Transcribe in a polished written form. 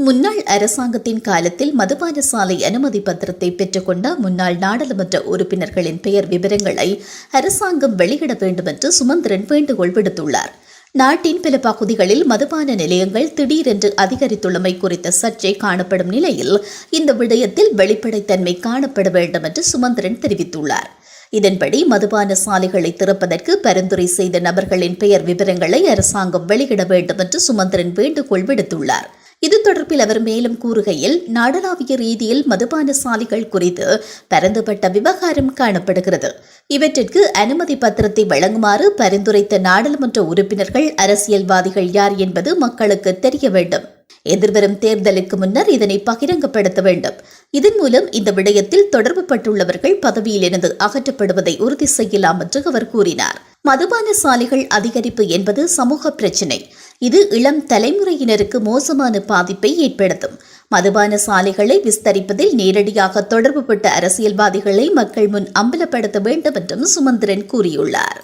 முன்னாள் அரசாங்கத்தின் காலத்தில் மதுபான சாலை அனுமதி பத்திரத்தை பெற்றுக்கொண்ட முன்னாள் நாடாளுமன்ற உறுப்பினர்களின் பெயர் விவரங்களை அரசாங்கம் வெளியிட வேண்டும் என்று சுமந்திரன் வேண்டுகோள் விடுத்துள்ளார். நாட்டின் பல பகுதிகளில் மதுபான நிலையங்கள் திடீரென்று அதிகரித்துள்ளமை குறித்த சர்ச்சை காணப்படும் நிலையில் இந்த விடயத்தில் வெளிப்படைத்தன்மை காணப்பட வேண்டும் என்று சுமந்திரன் தெரிவித்துள்ளார். இதன்படி மதுபான சாலைகளை திறப்பதற்கு பரிந்துரை செய்த நபர்களின் பெயர் விவரங்களை அரசாங்கம் வெளியிட வேண்டும் என்று சுமந்திரன் வேண்டுகோள் விடுத்துள்ளார். இது தொடர்பில் அவர் மேலும் கூறுகையில், நாடளாவிய ரீதியில் மதுபான சாலைகள் குறித்து பரந்துபட்ட விவகாரம் காணப்படுகிறது. இவற்றிற்கு அனுமதி பத்திரத்தை வழங்குமாறு பரிந்துரைத்த நாடாளுமன்ற உறுப்பினர்கள் அரசியல்வாதிகள் யார் என்பது மக்களுக்கு தெரிய வேண்டும். எதிர்வரும் தேர்தலுக்கு முன்னர் இதனை பகிரங்கப்படுத்த வேண்டும். இதன் மூலம் இந்த விடயத்தில் தொடர்பு பட்டுள்ளவர்கள் பதவியிலிருந்து அகற்றப்படுவதை உறுதி செய்யலாம் என்று அவர் கூறினார். மதுபான சாலைகள் அதிகரிப்பு என்பது சமூக பிரச்சினை. இது இளம் தலைமுறையினருக்கு மோசமான பாதிப்பை ஏற்படுத்தும். மதுபான சாலைகளை விஸ்தரிப்பதில் நேரடியாக தொடர்புபட்ட அரசியல்வாதிகளை மக்கள் முன் அம்பலப்படுத்த வேண்டும் என்றும் சுமந்திரன் கூறியுள்ளார்.